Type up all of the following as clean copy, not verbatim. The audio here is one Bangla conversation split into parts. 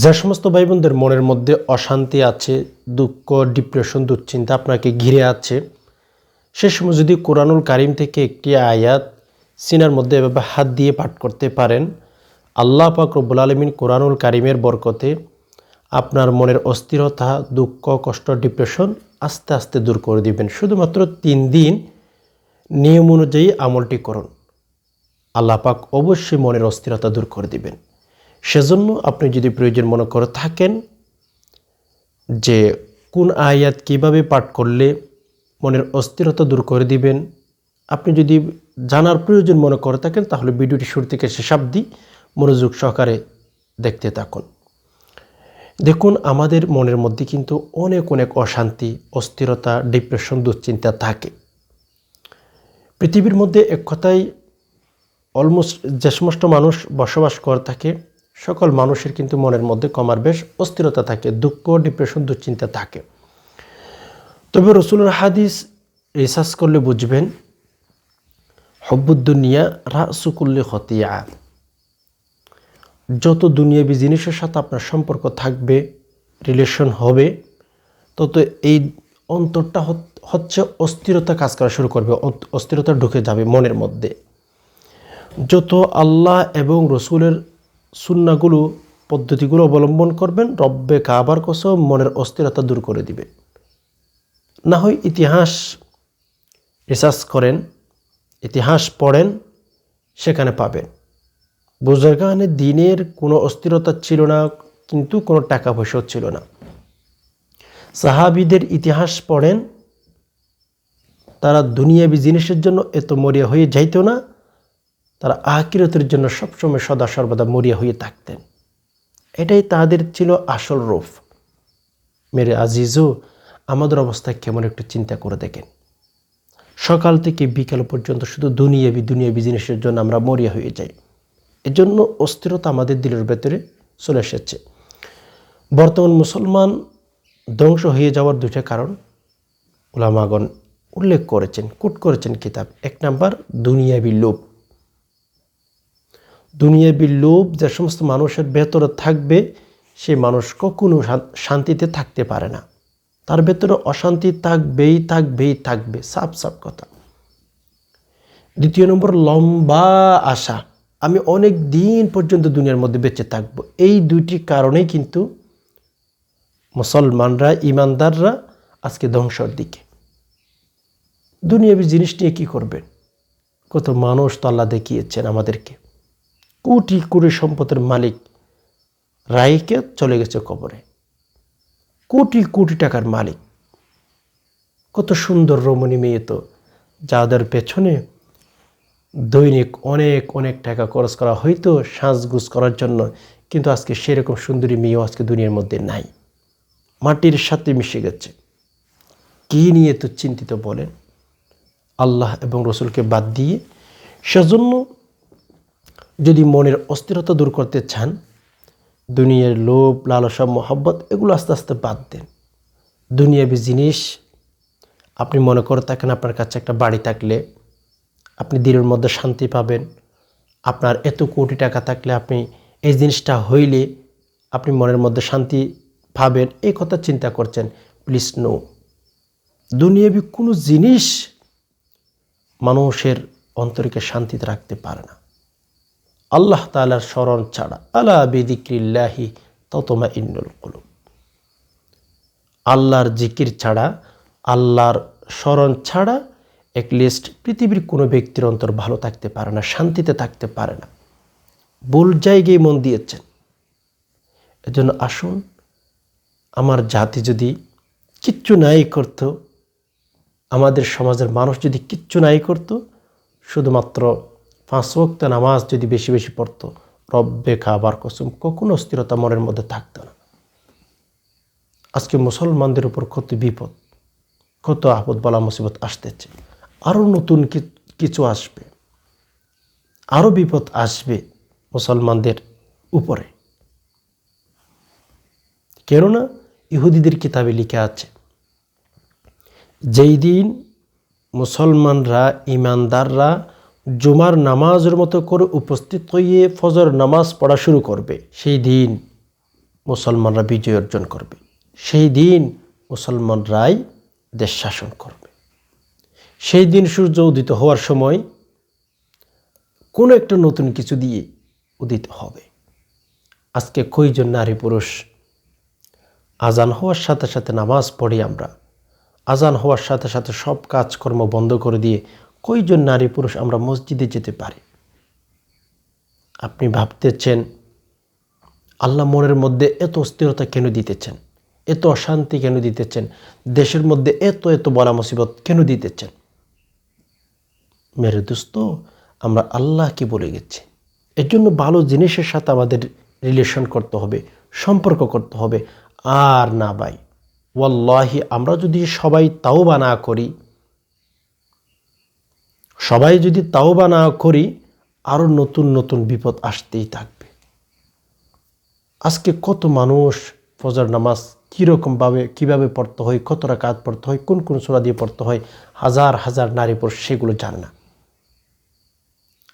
যে সমস্ত ভাই বোনদের মনের মধ্যে অশান্তি আছে, দুঃখ, ডিপ্রেশন, দুশ্চিন্তা আপনাকে ঘিরে আছে, সে সময় যদি কোরআনুল কারিম থেকে একটি আয়াত সিনার মধ্যে এভাবে হাত দিয়ে পাঠ করতে পারেন, আল্লাহ পাক রব্বুল আলামিন কোরআনুল কারিমের বরকতে আপনার মনের অস্থিরতা, দুঃখ, কষ্ট, ডিপ্রেশন আস্তে আস্তে দূর করে দিবেন। শুধুমাত্র 3 দিন নিয়ম অনুযায়ী আমলটি করুন, আল্লাহ পাক অবশ্যই মনের অস্থিরতা দূর করে দিবেন। সেজন্য আপনি যদি প্রয়োজন মনে করে থাকেন যে কোন আয়াত কিভাবে পাঠ করলে মনের অস্থিরতা দূর করে দিবেন, আপনি যদি জানার প্রয়োজন মনে করে থাকেন তাহলে ভিডিওটি শুরু থেকে শেষ অবধি মনোযোগ সহকারে দেখতে থাকুন। দেখুন, আমাদের মনের মধ্যে কিন্তু অনেক অনেক অশান্তি, অস্থিরতা, ডিপ্রেশন, দুশ্চিন্তা থাকে। পৃথিবীর মধ্যে এক কথায় অলমোস্ট যে সমস্ত মানুষ বসবাস করে থাকে সকল মানুষের কিন্তু মনের মধ্যে কমার বেশ অস্থিরতা থাকে, দুঃখ, ডিপ্রেশন, দুশ্চিন্তা থাকে। তবে রসুলের হাদিস রিসার্চ করলে বুঝবেন, হব্বুদ্দুনিয়া রাসুকুল্লি খতিয়া, যত দুনিয়াবী জিনিসের সাথে আপনার সম্পর্ক থাকবে, রিলেশন হবে, তত এই অন্তরটা হচ্ছে অস্থিরতা কাজ করা শুরু করবে, অস্থিরতা ঢুকে যাবে মনের মধ্যে। যত আল্লাহ এবং রসুলের সুন্নাহগুলো, পদ্ধতিগুলো অবলম্বন করবেন, রব্বে কাবার কসম মনের অস্থিরতা দূর করে দিবে। না হয় ইতিহাস রিসার্চ করেন, ইতিহাস পড়েন, সেখানে পাবেন বুজুর্গানে দিনের কোনো অস্থিরতা ছিল না, কিন্তু কোনো টাকা পয়সাও ছিল না। সাহাবীদের ইতিহাস পড়েন, তারা দুনিয়াবী জিনিসের জন্য এত মরিয়া হয়ে যাইত না, তারা আখিরাতের জন্য সবসময় সদা সর্বদা মরিয়া হয়ে থাকতেন। এটাই তাদের ছিল আসল রূপ। মেরে আজিজও, আমাদের অবস্থা কেমন একটু চিন্তা করে দেখেন। সকাল থেকে বিকাল পর্যন্ত শুধু দুনিয়াবী জিনিসের জন্য আমরা মরিয়া হয়ে যাই। এজন্য অস্থিরতা আমাদের দিলের ভেতরে চলে এসেছে। বর্তমান মুসলমান ধ্বংস হয়ে যাওয়ার 2টা কারণ উলামাগণ উল্লেখ করেছেন, কোট করেছেন কিতাব। 1 নাম্বার দুনিয়াবী লোভ। দুনিয়াবী লোভ যে সমস্ত মানুষের ভেতরে থাকবে, সে মানুষ কখনো শান্তিতে থাকতে পারে না। তার ভেতরে অশান্তি থাকবে, সাফ কথা। 2 নম্বর লম্বা আশা, আমি অনেক দিন পর্যন্ত দুনিয়ার মধ্যে বেঁচে থাকবো। এই 2টি কারণেই কিন্তু মুসলমানরা, ইমানদাররা আজকে ধ্বংসের দিকে। দুনিয়াবী জিনিস নিয়ে কী করবেন? কত মানুষ তো আল্লাহ দেখিয়েছেন আমাদেরকে, কোটি কোটি সম্পদের মালিক রাইকে চলে গেছে কবরে, কোটি কোটি টাকার মালিক। কত সুন্দর রমণী মেয়ে তো, যাদের পেছনে দৈনিক অনেক অনেক টাকা খরচ করা হয়তো সাজগুজ করার জন্য, কিন্তু আজকে সেরকম সুন্দরী মেয়েও আজকে দুনিয়ার মধ্যে নাই, মাটির সাথে মিশে গেছে। কী নিয়ে তো চিন্তিত বলেন, আল্লাহ এবং রসুলকে বাদ দিয়ে। সেজন্য যদি মনের অস্থিরতা দূর করতে চান, দুনিয়ার লোভ, লালসা, মহব্বত এগুলো আস্তে আস্তে বাদ দেন। দুনিয়াবী জিনিস আপনি মনে করে থাকেন, আপনার কাছে একটা বাড়ি থাকলে আপনি দিনের মধ্যে শান্তি পাবেন, আপনার এত কোটি টাকা থাকলে আপনি এই জিনিসটা হইলে আপনি মনের মধ্যে শান্তি পাবেন, এই কথা চিন্তা করছেন। প্লিজ নো, দুনিয়াবী কোনো জিনিস মানুষের অন্তরকে শান্তিতে রাখতে পারে না আল্লাহ তাআলার স্মরণ ছাড়া। আলা বিযিক্রিল্লাহি তাতমাইন্নুল কুলুব। আল্লাহর জিকির ছাড়া, আল্লাহর স্মরণ ছাড়া লিস্ট পৃথিবীর কোনো ব্যক্তির অন্তর ভালো থাকতে পারে না, শান্তিতে থাকতে পারে না। ভুল জায়গায় মন দিয়েছেন। এজন্য আসুন, আমার জাতি যদি কিচ্ছু নাই করত, আমাদের সমাজের মানুষ যদি কিচ্ছু নাই করত, শুধুমাত্র 5 ওয়াক্ত নামাজ যদি বেশি বেশি পড়ত, রব্বে কাবার কসম কখনো অস্থিরতা মনের মধ্যে থাকতো না। আজকে মুসলমানদের উপর কত বিপদ, কত আপদ বলা মুসিবত আসতেছে, আরও নতুন কিছু আসবে, আরও বিপদ আসবে মুসলমানদের উপরে। কেননা ইহুদিদের কিতাবে লিখা আছে, যেই দিন মুসলমানরা, ইমানদাররা জুমার নামাজের মতো করে উপস্থিত হয়ে ফজর নামাজ পড়া শুরু করবে, সেই দিন মুসলমানরা বিজয় অর্জন করবে, সেই দিন মুসলমানরাই দেশ শাসন করবে। সেই দিন সূর্য উদিত হওয়ার সময় কোনো একটা নতুন কিছু দিয়ে উদিত হবে। আজকে কয়জন নারী পুরুষ আজান হওয়ার সাথে সাথে নামাজ পড়ি আমরা, আজান হওয়ার সাথে সাথে সব কাজকর্ম বন্ধ করে দিয়ে কয়জন নারী পুরুষ আমরা মসজিদে যেতে পারি? আপনি ভাবতেছেন আল্লাহ মনের মধ্যে এত অস্থিরতা কেন দিতেছেন, এত অশান্তি কেন দিতেছেন, দেশের মধ্যে এত এত বলা মুসিবত কেন দিতেছেন? মেরে দোস্ত, আমরা আল্লাহকে বলে গেছি। এর জন্য ভালো জিনিসের সাথে আমাদের রিলেশন করতে হবে, সম্পর্ক করতে হবে। আর না ভাই, ওয়াল্লাহি আমরা যদি সবাই তাওবা না করি, সবাই যদি তাওবা না করি, আরও নতুন নতুন বিপদ আসতেই থাকবে। আজকে কত মানুষ ফজর নামাজ কিভাবে পড়তে হয়, কত রাকাত পড়তে হয়, কোন কোন সূরা দিয়ে পড়তে হয়, হাজার হাজার নারী পুরুষ সেগুলো জানে না।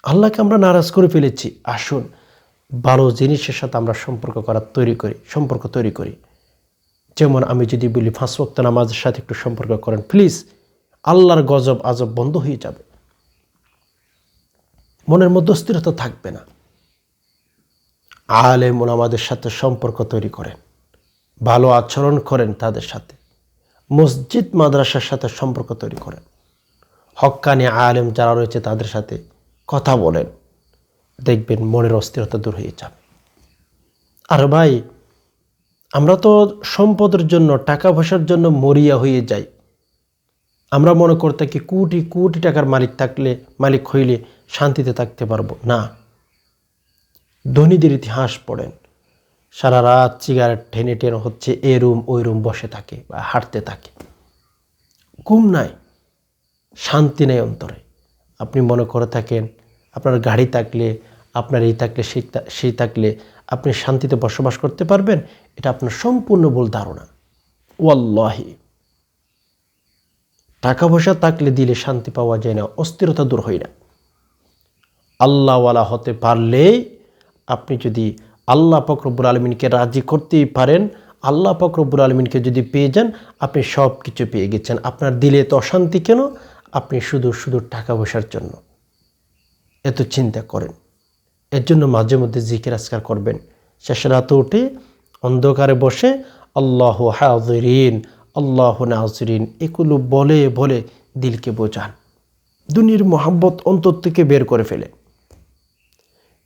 আল্লাহকে আমরা নারাজ করে ফেলেছি। আসুন ভালো জিনিসের সাথে আমরা সম্পর্ক তৈরি করি। যেমন আমি যদি বলি 5 ওয়াক্ত নামাজের সাথে একটু সম্পর্ক করেন, প্লিজ, আল্লাহর গজব আজব বন্ধ হয়ে যাবে, মনের মধ্যে স্থিরতা থাকবে না। আলেম ওলামাদের সাথে সম্পর্ক তৈরি করেন, ভালো আচরণ করেন তাদের সাথে, মসজিদ মাদ্রাসার সাথে সম্পর্ক তৈরি করেন, হক্কানি আলেম যারা রয়েছে তাদের সাথে কথা বলেন, দেখবেন মনের অস্থিরতা দূর হয়ে যাবে। আর ভাই, আমরা তো সম্পদের জন্য, টাকা পয়সার জন্য মরিয়া হয়ে যাই। আমরা মনে করতে কি কোটি কোটি টাকার মালিক হইলে শান্তিতে থাকতে পারবো না। ধনীদের ইতিহাস পড়েন, সারা রাত সিগারেট টেনে হচ্ছে এ রুম ওই রুম বসে থাকে বা হাঁটতে থাকে, ঘুম নাই, শান্তি নেই অন্তরে। আপনি মনে করে থাকেন আপনার গাড়ি থাকলে, আপনার এই থাকলে সেই থাকলে আপনি শান্তিতে বসবাস করতে পারবেন, এটা আপনার সম্পূর্ণ ভুল ধারণা। ওয়াল্লাহি, টাকা পয়সা থাকলে দিলে শান্তি পাওয়া যায় না, অস্থিরতা দূর হয় না। আল্লাহওয়ালা হতে পারলে আপনি যদি আল্লাহ পাক রব্বুল আলমিনকে রাজি করতেই পারেন, আল্লাহ পাক রব্বুল আলমিনকে যদি পেয়ে যান, আপনি সব কিছু পেয়ে গেছেন। আপনার দিলে তো অশান্তি কেন? আপনি শুধু টাকা পয়সার জন্য এত চিন্তা করেন। এর জন্য মাঝে মধ্যে জিকির আজকার করবেন, শেষ রাতে উঠে অন্ধকারে বসে আল্লাহ হাজিরিন আল্লাহ নাজিরিন এগুলো বলে বলে দিলকে বোঝান, দুনিয়ার মোহাব্বত অন্তর থেকে বের করে ফেলে।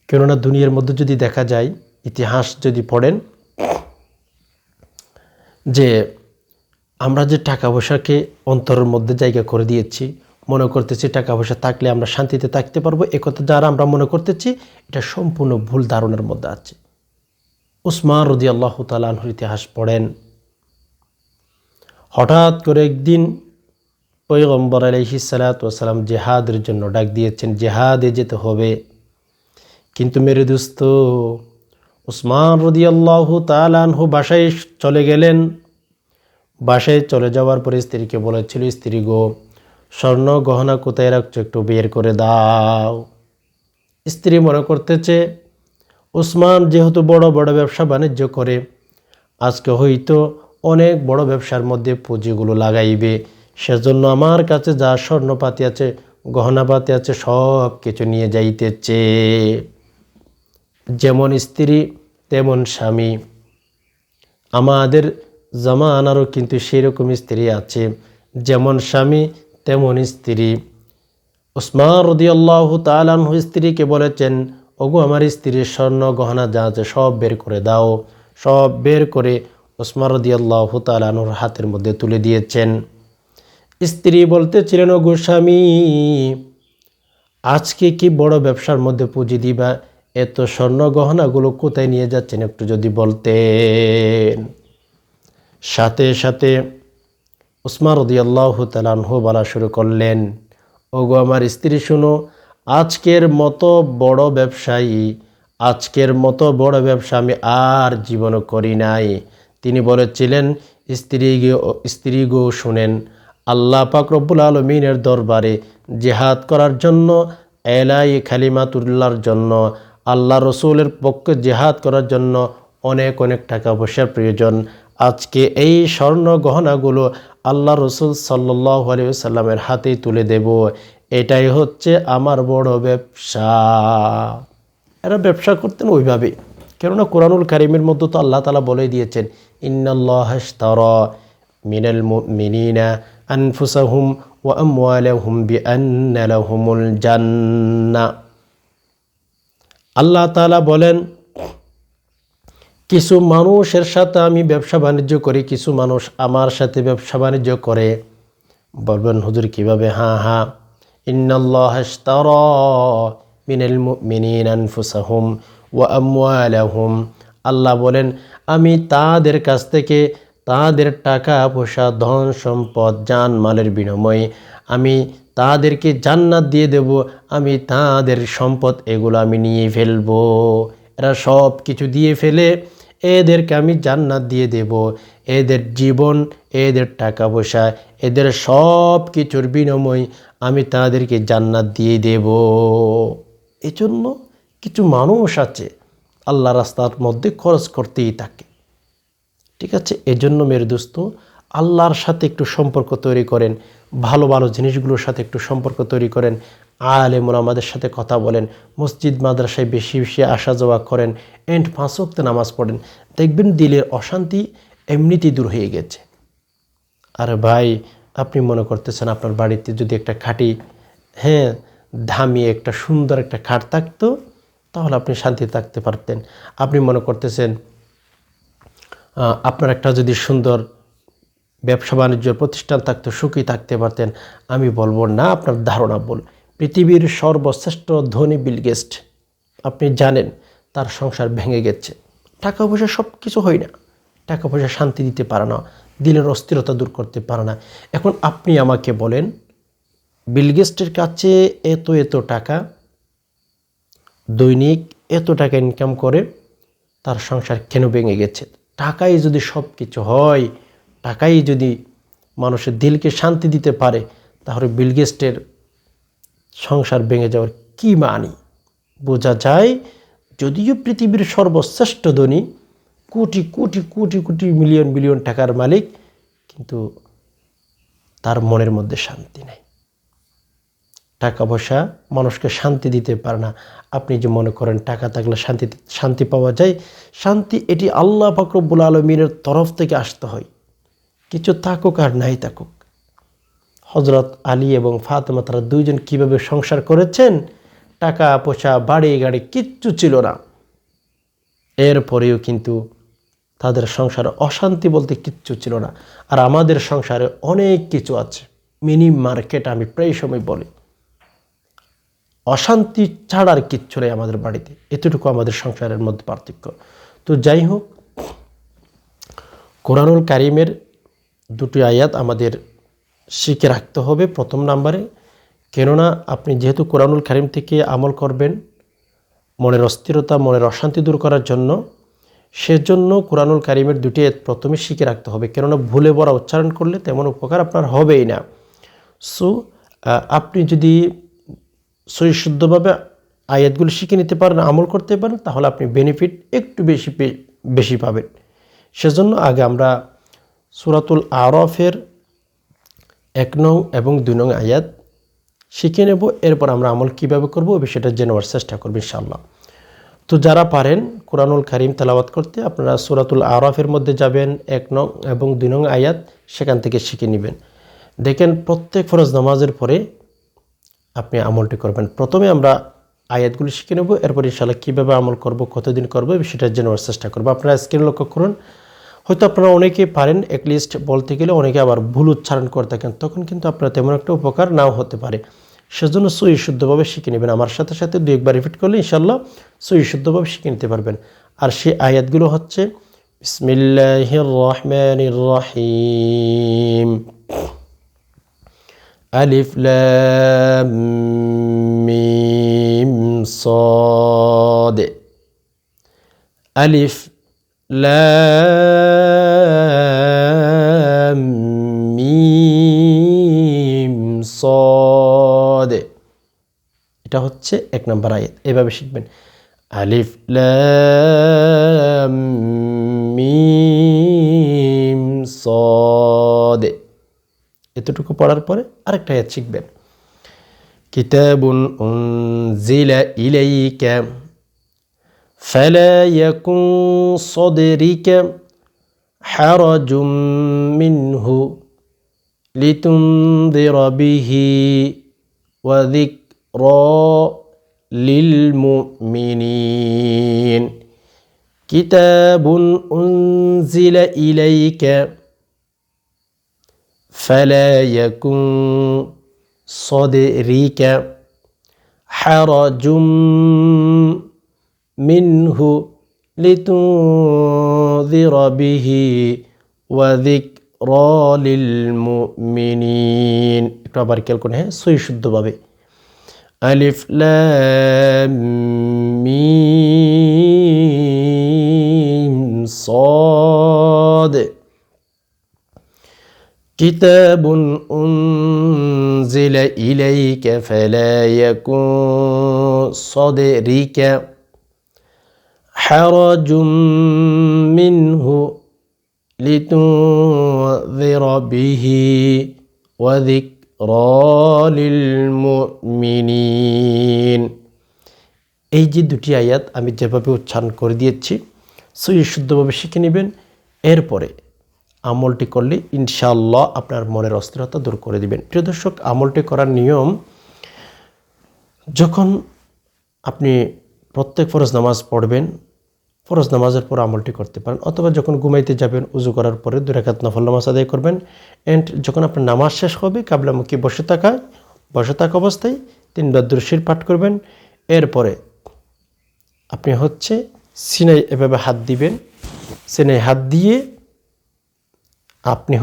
কেননা দুনিয়ার মধ্যে যদি দেখা যায়, ইতিহাস যদি পড়েন, যে আমরা যে টাকা পয়সাকে অন্তরের মধ্যে জায়গা করে দিয়েছি, মনে করতেছি টাকা পয়সা থাকলে আমরা শান্তিতে থাকতে পারবো, একথা যারা আমরা মনে করতেছি, এটা সম্পূর্ণ ভুল ধারণার মধ্যে আছে। উসমান রাদিয়াল্লাহু তাআলা আনহুর ইতিহাস পড়েন, হঠাৎ করে একদিন পয়গম্বর আলাইহিস সালাতু ওয়াস সালাম জিহাদের জন্য ডাক দিয়েছেন, জিহাদে যেতে হবে। কিন্তু মেরে দোস্ত, উসমান রাদিয়াল্লাহু তাআলা আনহু বাসায় চলে গেলেন। বাসায় চলে যাওয়ার পরে স্ত্রীকে বলেছিল, স্ত্রী গো, স্বর্ণ গহনা কোথায় রাখছো, একটু বের করে দাও। স্ত্রী মনে করতেছে উসমান যেহেতু বড় বড় ব্যবসা বাণিজ্য করে, আজকে হয়তো অনেক বড় ব্যবসার মধ্যে পুঁজিগুলো লাগাইবে, সেজন্য আমার কাছে যা স্বর্ণপাতি আছে, গহনাপাতি আছে, সব কিছু নিয়ে যাইতেছে। যেমন স্ত্রী তেমন স্বামী, আমাদের জামানারও কিন্তু সেরকম স্ত্রী আছে, যেমন স্বামী তেমন স্ত্রী। উসমান রাদিয়াল্লাহু তাআলা আনহু স্ত্রীকে বলেছেন, ওগো আমার স্ত্রীর স্বর্ণ গহনা যা আছে সব বের করে দাও। সব বের করে উসমান রাদিয়াল্লাহু তাআলা আনহুর হাতের মধ্যে তুলে দিয়েছেন। স্ত্রী বলতেছিলেন, ওগো স্বামী, আজকে কি বড় ব্যবসার মধ্যে পুঁজি দিবা, এত স্বর্ণ গহনাগুলো কোথায় নিয়ে যাচ্ছেন একটু যদি বলতেন। সাথে সাথে উসমান রাদিয়াল্লাহু তাআলা আনহু বলা শুরু করলেন, ওগো আমার স্ত্রী শুনো, আজকের মতো বড় ব্যবসা আমি আর জীবনও করি নাই। তিনি বলেছিলেন, স্ত্রী গো শুনেন, আল্লাহ পাক রব্বুল আলামিনের দরবারে জিহাদ করার জন্য, এলাই কালিমাতুল্লাহর জন্য, আল্লাহ রসুলের পক্ষে জিহাদ করার জন্য অনেক অনেক টাকা পয়সার প্রয়োজন। আজকে এই স্বর্ণ গহনাগুলো আল্লাহ রসুল সাল্লাল্লাহু আলাইহি ওয়াসাল্লামের হাতে তুলে দেব। এটাই হচ্ছে আমার বড় ব্যবসা। এরা ব্যবসা করতেন ওইভাবে, কেননা কোরআনুল কারীমের মধ্যে তো আল্লাহ তাআলা বলে দিয়েছেন, ইন্নাল্লাহা ইশতারা মিনাল মুমিনিনা আনফুসাহুম ওয়া আমওয়ালাহুম বিআন্না লাহুমুল জান্নাহ। আল্লাহ তাআলা বলেন, কিছু মানুষের সাথে আমি ব্যবসা বাণিজ্য করি, কিছু মানুষ আমার সাথে ব্যবসা বাণিজ্য করে। বলবেন হুজুর কিভাবে? হ্যাঁ, ইন্নাল্লাহা ইশতারা মিনাল মুমিনিনা আনফুসাহুম ওয়া আমওয়ালাহুম। আল্লাহ বলেন, আমি তাদের কাছ থেকে তাদের টাকা পয়সা ধন সম্পদ জানমালের বিনিময়ে আমি তাদেরকে জান্নাত দিয়ে দেব। আমি তাদের সম্পদ এগুলো আমি নিয়ে ফেলবো। এরা সব কিছু দিয়ে ফেলে এদেরকে আমি জান্নাত দিয়ে দেব। এদের জীবন, এদের টাকা পয়সা, এদের সব কিছুর বিনিময়ে আমি তাদেরকে জান্নাত দিয়ে দেব। এজন্য কিছু মানুষ আছে আল্লাহ রাস্তার মধ্যে খরচ করতেই থাকে। ঠিক আছে, এজন্য মেরে দোস্ত, আল্লাহর সাথে একটু সম্পর্ক তৈরি করেন, ভালো ভালো জিনিসগুলোর সাথে একটু সম্পর্ক তৈরি করেন, আলেম ওলামাদের সাথে কথা বলেন, মসজিদ মাদ্রাসায় বেশি বেশি আসা যাওয়া করেন, এন্ড 5 ওয়াক্ত নামাজ পড়েন। দেখবেন দিলের অশান্তি এমনিতেই দূর হয়ে গেছে। আর ভাই, আপনি মনে করতেছেন আপনার বাড়িতে যদি একটা খাঁটি, দামি একটা সুন্দর একটা খাট থাকতো, তাহলে আপনি শান্তিতে থাকতে পারতেন। আপনি মনে করতেছেন আপনার একটা যদি সুন্দর ব্যবসা বাণিজ্য প্রতিষ্ঠান থাকতো, সুখী থাকতে পারতেন। আমি বলবো না, আপনার ধারণা ভুল। পৃথিবীর সর্বশ্রেষ্ঠ ধনী বিল গেটস, আপনি জানেন তার সংসার ভেঙে গেছে। টাকা পয়সা সব কিছু হয় না, টাকা পয়সা শান্তি দিতে পারে না, দিলের অস্থিরতা দূর করতে পারে না। এখন আপনি আমাকে বলেন, বিল গেটসের কাছে এত এত টাকা, দৈনিক এত টাকা ইনকাম করে, তার সংসার কেন ভেঙে গেছে? টাকাই যদি সব কিছু হয়, টাকাই যদি মানুষের দিলকে শান্তি দিতে পারে, তাহলে বিল গেটসের সংসার ভেঙে যাওয়ার কী মানি? বোঝা যায়, যদিও পৃথিবীর সর্বশ্রেষ্ঠ ধনী, কোটি কোটি কোটি কোটি মিলিয়ন বিলিয়ন টাকার মালিক, কিন্তু তার মনের মধ্যে শান্তি নেই। টাকা পয়সা মানুষকে শান্তি দিতে পারে না। আপনি যে মনে করেন টাকা থাকলে শান্তি পাওয়া যায়, শান্তি এটি আল্লাহ পাক রব্বুল আলামিনের তরফ থেকে আসতে হয়, কিছু থাকুক আর নাই থাকুক। হযরত আলী এবং ফাতেমা তারা দুইজন কিভাবে সংসার করেছেন, টাকা পয়সা বাড়ি গাড়ি কিচ্ছু ছিল না, এরপরেও কিন্তু তাদের সংসারে অশান্তি বলতে কিচ্ছু ছিল না। আর আমাদের সংসারে অনেক কিছু আছে, মিনি মার্কেট আমি প্রায় সময় বলি, অশান্তি ছাড়া আর কিচ্ছু নেই আমাদের বাড়িতে। এতটুকু আমাদের সংসারের মধ্যে পার্থক্য। তো যাই হোক, কোরআনুল কারীমের দুটি আয়াত আমাদের শিখে রাখতে হবে প্রথম নাম্বারে। কেননা আপনি যেহেতু কোরআনুল কারীম থেকে আমল করবেন মনের অস্থিরতা, মনের অশান্তি দূর করার জন্য, সেজন্য কোরআনুল কারীমের দুটি আয়াত প্রথমে শিখে রাখতে হবে। কেননা ভুলে বড়া উচ্চারণ করলে তেমন উপকার আপনার হবেই না। সো আপনি যদি সহিশুদ্ধভাবে আয়াতগুলো শিখে নিতে পারেন, আমল করতে পারেন, তাহলে আপনি বেনিফিট একটু বেশি পাবেন। সেজন্য আগে আমরা সূরাতুল আরাফের 1 নং এবং 2 নং আয়াত শিখে নেব, এরপর আমরা আমল কিভাবে করব ওই বিষয়টা জেনে চেষ্টা করব ইনশাআল্লাহ। তো যারা পারেন কোরআনুল কারীম তেলাওয়াত করতে, আপনারা সূরাতুল আরাফের মধ্যে যাবেন, 1 নং এবং 2 নং আয়াত সেখান থেকে শিখে নেবেন। দেখেন, প্রত্যেক ফরজ নামাজের পরে আপনি আমলটি করবেন। প্রথমে আমরা আয়াতগুলি শিখে নেব, এরপর ইনশাআল্লাহ কীভাবে আমল করব, কতদিন করব সেটা জানার চেষ্টা করব। আপনারা স্ক্রিনে লক্ষ্য করুন, হয়তো আপনারা অনেকে পারেন, অ্যাটলিস্ট বলতে গেলে অনেকে আবার ভুল উচ্চারণ করে থাকেন, তখন কিন্তু আপনার তেমন একটা উপকার নাও হতে পারে। সেজন্য সহি শুদ্ধভাবে শিখে নেবেন। আমার সাথে সাথে 2-1 বার রিপিট করলে ইনশাআল্লাহ সহি শুদ্ধভাবে শিখে নিতে পারবেন। আর সেই আয়াতগুলো হচ্ছে, বিসমিল্লাহির রহমানির রহিম, আলিফ লাম মিম সাদ, আলিফ লাম মিম সাদ। এটা হচ্ছে 1 নম্বর আয়াত, এভাবে শিখবেন। আলিফ লাম মিম সদ। এতটুকু পড়ার পরে আরেকটা আয়াত শিখবেন। কিতাবুন উনজিলা ইলাইকা ফালা ইয়াকুন সাদরিকা হারাজুম মিনহু লিতুনদিরা বিহি ওয়া যিকরা লিল মুমিনিন। কিতাবুন উনজিলা ইলাইকা ফালা ইয়াকুন সাদরিকা হারাজুম মিনহু লিতুনদিরা বিহি ওয়া যিকরা লিল মুমিনিন। একটু আবার খেয়াল করুন, হ্যাঁ, সহি শুদ্ধভাবে। আলিফ লাম মিম সাদ। কিতাবুন উনজিলা ইলাইকা ফালা ইয়াকুন সাদরিকা হারাজুম মিনহু লিতুনদিরা বিহি ওয়া যিকরা লিল মুমিনিন। এই যে দুটি আয়াত আমি যেভাবে উচ্চারণ করে দিয়েছি সহি শুদ্ধভাবে শিখে নেবেন। এরপরে আমলটি করলে ইনশাআল্লাহ আপনার মনের অস্থিরতা দূর করে দিবেন। প্রিয় দর্শক, আমলটি করার নিয়ম, যখন আপনি প্রত্যেক ফরজ নামাজ পড়বেন, ফরজ নামাজের পর আমলটি করতে পারেন, অথবা যখন ঘুমাইতে যাবেন উজু করার পরে 2 রাকাত নফল নামাজ আদায় করবেন। অ্যান্ড যখন আপনার নামাজ শেষ হবে কাবলামুখী বসে থাকা অবস্থায় 3 বার দুরূদ শরীফ পাঠ করবেন। এরপরে আপনি সিনাই এভাবে হাত দিবেন। সিনাই হাত দিয়ে আপনি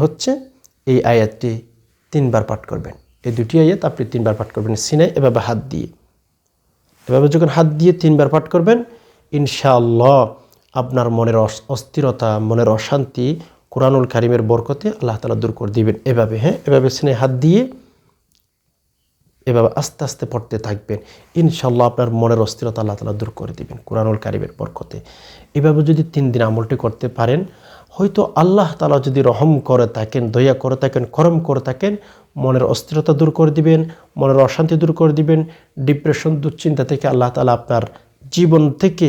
এই আয়াতটি 3 বার পাঠ করবেন। এই দুটি আয়াত আপনি 3 বার পাঠ করবেন সিনাই এভাবে হাত দিয়ে। এভাবে যখন হাত দিয়ে 3 বার পাঠ করবেন, ইনশাআল্লাহ আপনার মনের অস্থিরতা, মনের অশান্তি কুরআনুল কারীমের বরকতে আল্লাহ তাআলা দূর করে দিবেন। এভাবে, হ্যাঁ, এভাবে সিনাই হাত দিয়ে এভাবে আস্তে আস্তে পড়তে থাকবেন। ইনশাআল্লাহ আপনার মনের অস্থিরতা আল্লাহ তাআলা দূর করে দিবেন কুরআনুল কারীমের বরকতে। এভাবে যদি 3 দিন আমলটি করতে পারেন, হয়তো আল্লাহ তাআলা যদি রহম করে থাকেন, দয়া করে থাকেন, করম করে থাকেন, মনের অস্থিরতা দূর করে দিবেন, মনের অশান্তি দূর করে দিবেন। ডিপ্রেশন, দুশ্চিন্তা থেকে আল্লাহ তাআলা আপনার জীবন থেকে,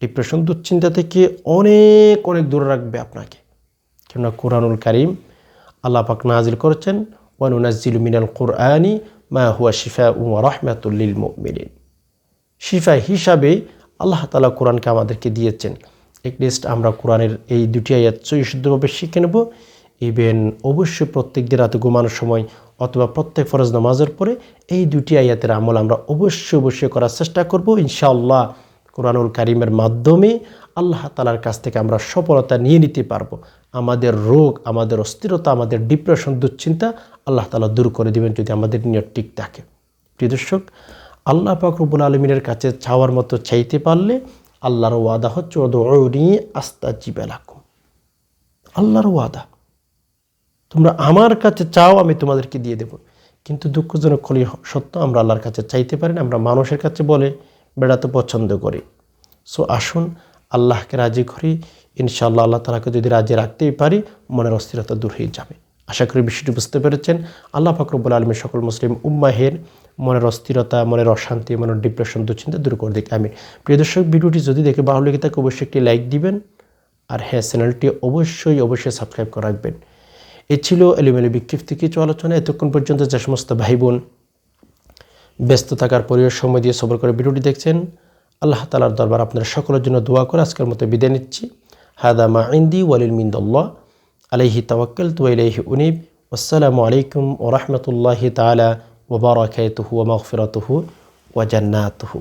ডিপ্রেশন, দুশ্চিন্তা থেকে অনেক অনেক দূরে রাখবে আপনাকে। কেননা কুরআনুল কারীম আল্লাহ পাক নাজিল করেছেন, ওয়া নুনাজ্জিলু মিনাল কুরআনি মা হুয়া শিফাউন ওয়া রাহমাতুল লিল মুমিনিন। শিফা হিসাবে আল্লাহ তাআলা কোরআনকে আমাদেরকে দিয়েছেন। নেক্সট আমরা কোরআনের এই দুটি আয়াত শুদ্ধভাবে শিখে নেব। ইভেন অবশ্যই প্রত্যেক দিন রাতে ঘুমানোর সময় অথবা প্রত্যেক ফরজ নামাজের পরে এই দুটি আয়াতের আমল আমরা অবশ্যই করার চেষ্টা করব। ইনশাআল্লাহ কোরআনুল কারীমের মাধ্যমে আল্লাহ তাআলার কাছ থেকে আমরা সফলতা নিয়ে নিতে পারবো। আমাদের রোগ, আমাদের অস্থিরতা, আমাদের ডিপ্রেশন, দুশ্চিন্তা আল্লাহ তাআলা দূর করে দিবেন যদি আমাদের নিয়ত ঠিক থাকে। প্রিয় দর্শক, আল্লাহ পাক রব্বুল আলামিনের কাছে চাওয়ার মতো চাইতে পারলে আল্লাহর ওয়াদা হচ্ছে উদউনি আস্তাজিব লাকুম। আল্লাহর ওয়াদা, তোমরা আমার কাছে চাও, আমি তোমাদেরকে দিয়ে দেব। কিন্তু দুঃখজনক হলেই সত্য, আমরা আল্লাহর কাছে চাইতে পারি না, আমরা মানুষের কাছে বলে বেড়াতে পছন্দ করি। সো আসুন আল্লাহকে রাজি করি। ইনশাআল্লাহ আল্লাহ তাআলাকে যদি রাজি রাখতেই পারি, মনের অস্থিরতা দূর হয়ে যাবে। আশা করি বিষয়টি বুঝতে পেরেছেন। আল্লাহ পাক রব্বুল আলামিন সকল মুসলিম উম্মাহের মনের অস্থিরতা, মনের অশান্তি, মনের ডিপ্রেশন, দুশ্চিন্তা দূর করে দিক। আমিন। প্রিয় দর্শক, ভিডিওটি যদি দেখে ভালো লেগে থাকে অবশ্যই একটি লাইক দিবেন, আর হ্যাঁ, চ্যানেলটি অবশ্যই সাবস্ক্রাইব করে রাখবেন। এ ছিল এলোমেলো বিক্ষিপ্ত কিছু আলোচনা। এতক্ষণ পর্যন্ত যে সমস্ত ভাই বোন ব্যস্ত থাকার পরেও সময় দিয়ে সবর করে ভিডিওটি দেখছেন, আল্লাহ তাআলার দরবার আপনাদের সকলের জন্য দোয়া করে আজকের মতো বিদায় নিচ্ছি। হাদা মা ইনদি ওয়ালিল মিনাল্লাহ আলাইহি তাওয়াক্কালতু ওয়া ইলাইহি উনীব। আসসালামু আলাইকুম ওয়া রাহমাতুল্লাহি তাআলা ওয়া বারাকাতুহু ওয়া মাগফিরাতুহু ওয়া জান্নাতুহু।